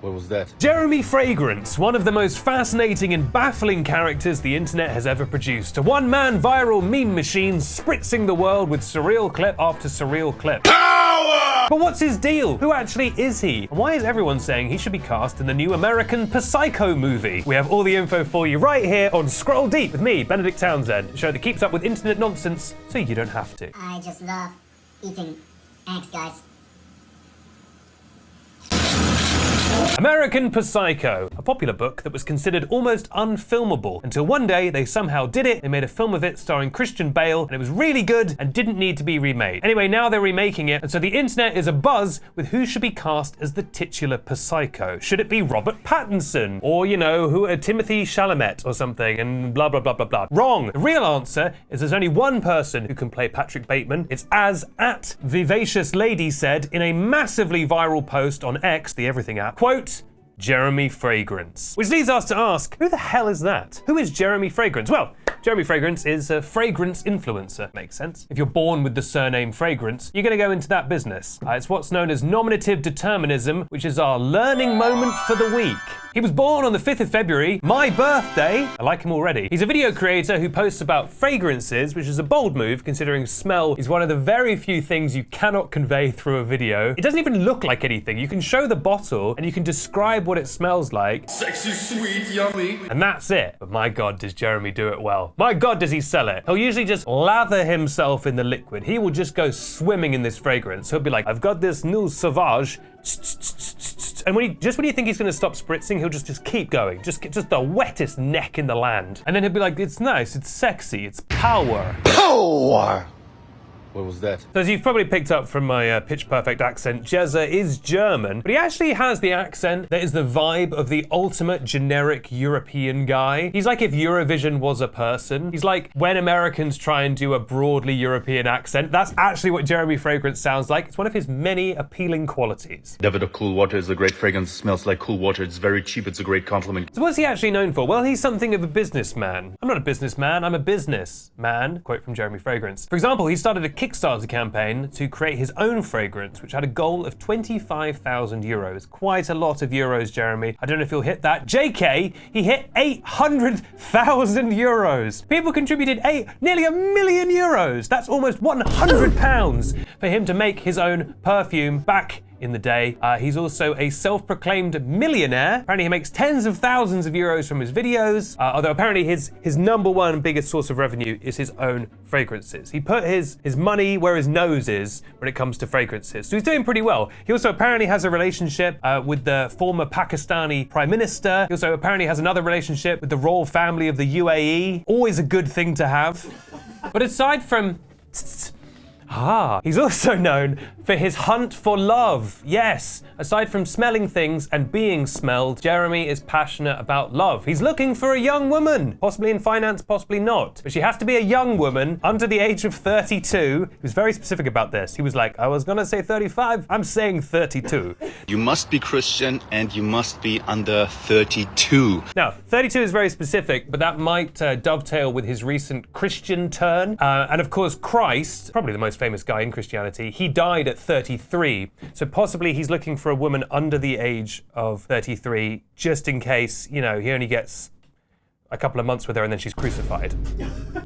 What was that? Jeremy Fragrance, one of the most fascinating and baffling characters the internet has ever produced. A one-man viral meme machine spritzing the world with surreal clip after surreal clip. Power! But what's his deal? Who actually is he? And why is everyone saying he should be cast in the new American Psycho movie? We have all the info for you right here on Scroll Deep with me, Benedict Townsend, a show that keeps up with internet nonsense so you don't have to. I just love eating eggs, guys. American Psycho, a popular book that was considered almost unfilmable until one day they somehow did it. They made a film of it starring Christian Bale, and it was really good and didn't need to be remade. Anyway, now they're remaking it, and so the internet is abuzz with who should be cast as the titular Psycho. Should it be Robert Pattinson? Or, you know, Timothy Chalamet or something, and blah, blah, blah, blah, blah. Wrong. The real answer is there's only one person who can play Patrick Bateman. It's as @Vivacious Lady said in a massively viral post on X, the everything app, quote, Jeremy Fragrance. Which leads us to ask, who the hell is that? Who is Jeremy Fragrance? Well, Jeremy Fragrance is a fragrance influencer. Makes sense. If you're born with the surname Fragrance, you're going to go into that business. It's what's known as nominative determinism, which is our learning moment for the week. He was born on the 5th of February, my birthday. I like him already. He's a video creator who posts about fragrances, which is a bold move considering smell is one of the very few things you cannot convey through a video. It doesn't even look like anything. You can show the bottle and you can describe what it smells like. Sexy, sweet, yummy. And that's it. But my God, does Jeremy do it well. My God, does he sell it. He'll usually just lather himself in the liquid. He will just go swimming in this fragrance. He'll be like, I've got this new Sauvage. And when you think he's going to stop spritzing, he'll just keep going. Just the wettest neck in the land. And then he'll be like, it's nice, it's sexy, it's power. Power! What was that? So as you've probably picked up from my pitch perfect accent, Jezza is German, but he actually has the accent that is the vibe of the ultimate generic European guy. He's like if Eurovision was a person. He's like when Americans try and do a broadly European accent. That's actually what Jeremy Fragrance sounds like. It's one of his many appealing qualities. Davidoff Cool Water is a great fragrance. Smells like cool water. It's very cheap. It's a great compliment. So what's he actually known for? Well, he's something of a businessman. I'm not a businessman, I'm a businessman. Quote from Jeremy Fragrance. For example, he started a Kickstarter campaign to create his own fragrance, which had a goal of 25,000 euros. Quite a lot of euros, Jeremy. I don't know if he'll hit that. JK, he hit 800,000 euros. People contributed nearly €1 million. That's almost £100 for him to make his own perfume back in the day. He's also a self-proclaimed millionaire. Apparently he makes tens of thousands of euros from his videos, although apparently his number one biggest source of revenue is his own fragrances. He put his money where his nose is when it comes to fragrances. So he's doing pretty well. He also apparently has a relationship with the former Pakistani Prime Minister. He also apparently has another relationship with the royal family of the UAE. Always a good thing to have. But aside from he's also known for his hunt for love. Yes, aside from smelling things and being smelled, Jeremy is passionate about love. He's looking for a young woman, possibly in finance, possibly not. But she has to be a young woman under the age of 32. He was very specific about this. He was like, I was gonna say 35, I'm saying 32. You must be Christian and you must be under 32. Now, 32 is very specific, but that might dovetail with his recent Christian turn. And of course, Christ, probably the most famous guy in Christianity, he died at 33. So possibly he's looking for a woman under the age of 33, just in case, you know, he only gets a couple of months with her and then she's crucified.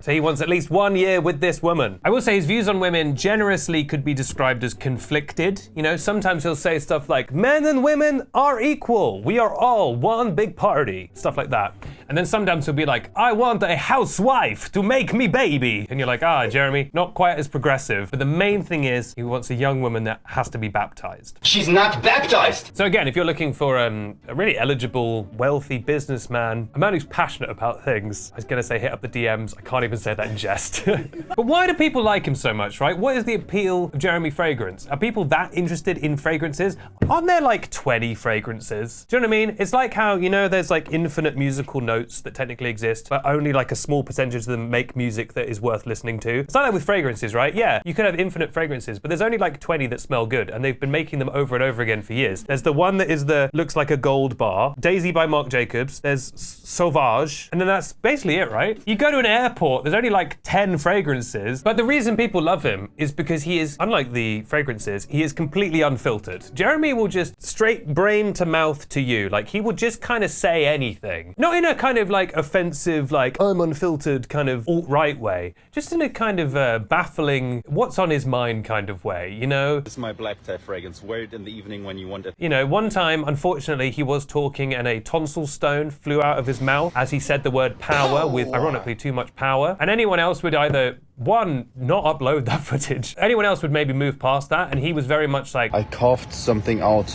So he wants at least 1 year with this woman. I will say his views on women generously could be described as conflicted. You know, sometimes he'll say stuff like, men and women are equal. We are all one big party. Stuff like that. And then sometimes he'll be like, I want a housewife to make me baby. And you're like, Jeremy, not quite as progressive. But the main thing is he wants a young woman that has to be baptized. She's not baptized! So again, if you're looking for a really eligible, wealthy businessman, a man who's passionate about things, I was gonna say hit up the DMs. I can't even say that in jest. But why do people like him so much, right? What is the appeal of Jeremy Fragrance? Are people that interested in fragrances? Aren't there like 20 fragrances? Do you know what I mean? It's like how, you know, there's like infinite musical notes notes that technically exist, but only like a small percentage of them make music that is worth listening to. It's like that with fragrances, right? Yeah, you could have infinite fragrances, but there's only like 20 that smell good, and they've been making them over and over again for years. There's the one that looks like a gold bar, Daisy by Marc Jacobs, there's Sauvage, and then that's basically it, right? You go to an airport, there's only like 10 fragrances, but the reason people love him is because he is, unlike the fragrances, he is completely unfiltered. Jeremy will just straight brain to mouth to you, like he will just kind of say anything. Not in a kind of like offensive, like I'm unfiltered kind of alt-right way, just in a kind of baffling, what's on his mind kind of way, you know? This is my black tie fragrance. Wear it in the evening when you want it. You know, one time, unfortunately, he was talking and a tonsil stone flew out of his mouth as he said the word power with ironically too much power. And anyone else would either, one, not upload that footage. Anyone else would maybe move past that, and he was very much like, I coughed something out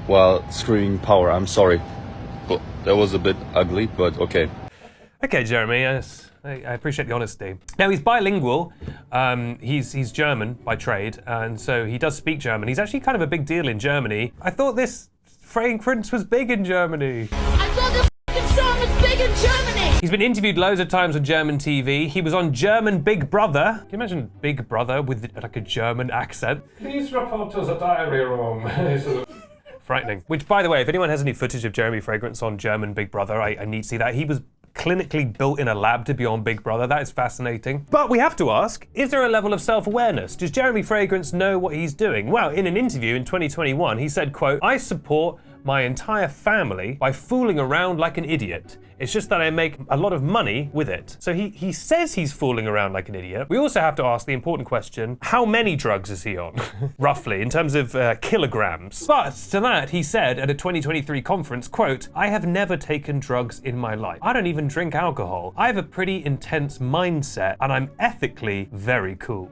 while screaming power. I'm sorry. But that was a bit ugly, but okay. Okay, Jeremy, yes. I appreciate the honesty. Now, he's bilingual. He's German by trade, and so he does speak German. He's actually kind of a big deal in Germany. I thought this fragrance was big in Germany. I thought the f***ing song was big in Germany! He's been interviewed loads of times on German TV. He was on German Big Brother. Can you imagine Big Brother with like a German accent? Please report to the diary room. Frightening. Which, by the way, if anyone has any footage of Jeremy Fragrance on German Big Brother, I need to see that. He was clinically built in a lab to be on Big Brother. That is fascinating. But we have to ask, is there a level of self-awareness? Does Jeremy Fragrance know what he's doing? Well, in an interview in 2021, he said, quote, I support my entire family by fooling around like an idiot. It's just that I make a lot of money with it. So he says he's fooling around like an idiot. We also have to ask the important question, how many drugs is he on? Roughly, in terms of kilograms. But to that, he said at a 2023 conference, quote, I have never taken drugs in my life. I don't even drink alcohol. I have a pretty intense mindset and I'm ethically very cool.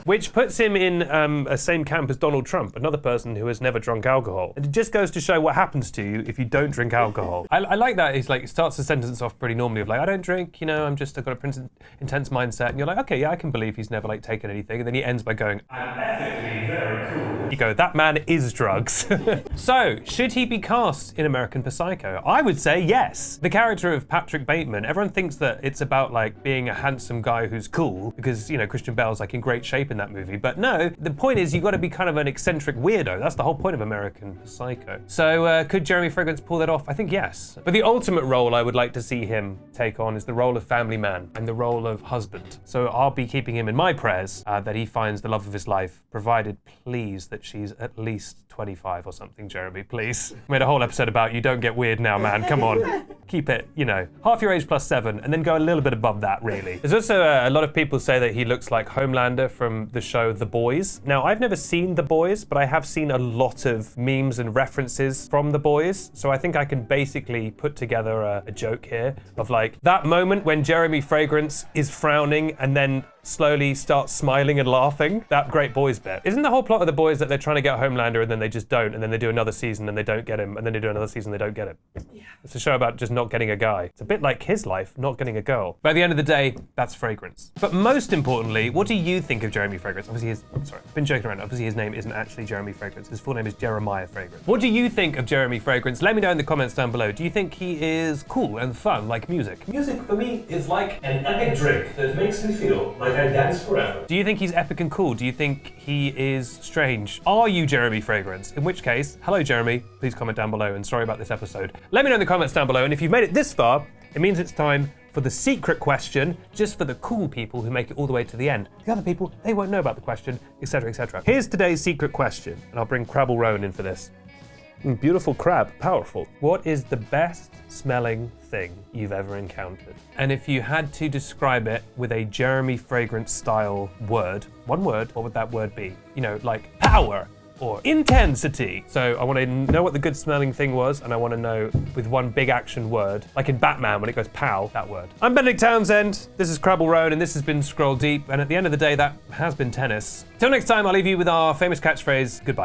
Which puts him in a same camp as Donald Trump, another person who has never drunk alcohol. And it just goes to show what happens to you if you don't drink alcohol. I like that. He's like, starts the sentence off pretty normally of like, I don't drink, you know, I've got a pretty intense mindset. And you're like, okay, yeah, I can believe he's never like taken anything. And then he ends by going, I'm ethically very cool. You go, that man is drugs. So, should he be cast in American Psycho? I would say yes. The character of Patrick Bateman, everyone thinks that it's about like being a handsome guy who's cool because, you know, Christian Bale's like in great shape in that movie. But no, the point is you've got to be kind of an eccentric weirdo. That's the whole point of American Psycho. So, could Jeremy Fragrance pull that off? I think yes. But the ultimate role I would like to see him take on is the role of family man and the role of husband. So I'll be keeping him in my prayers that he finds the love of his life, provided please that she's at least 25 or something, Jeremy, please. Made a whole episode about you don't get weird now, man, come on. Keep it, you know, half your age plus 7 and then go a little bit above that, really. There's also a lot of people say that he looks like Homelander from the show The Boys. Now, I've never seen The Boys, but I have seen a lot of memes and references from The Boys, so I think I can basically put together a joke here of like that moment when Jeremy Fragrance is frowning and then slowly starts smiling and laughing. That great Boys bit. Isn't the whole plot of The Boys that they're trying to get Homelander and then they just don't, and then they do another season and they don't get him, and then they do another season and they don't get him? Yeah. It's a show about just not getting a guy. It's a bit like his life, not getting a girl. But at the end of the day, that's Fragrance. But most importantly, what do you think of Jeremy Fragrance? Obviously I've been joking around. Obviously his name isn't actually Jeremy Fragrance. His full name is Jeremiah Fragrance. What do you think of Jeremy Fragrance? Let me know in the comments down below. Do you think he is cool and fun like music? Music for me is like an epic drink that makes me feel like I dance forever. Do you think he's epic and cool? Do you think he is strange? Are you Jeremy Fragrance? In which case, hello Jeremy, please comment down below, and sorry about this episode. Let me know in the comments down below, and if you've made it this far, it means it's time for the secret question, just for the cool people who make it all the way to the end. The other people, they won't know about the question, etc, etc. Here's today's secret question, and I'll bring Crabble Rowan in for this. Beautiful crab, powerful. What is the best smelling thing you've ever encountered? And if you had to describe it with a Jeremy Fragrance style word, one word, what would that word be? You know, like power or intensity. So I want to know what the good smelling thing was, and I want to know with one big action word, like in Batman when it goes pow, that word. I'm Benedict Townsend, this is Crabble Rowan, and this has been Scroll Deep, and at the end of the day, that has been tennis. Till next time, I'll leave you with our famous catchphrase, goodbye.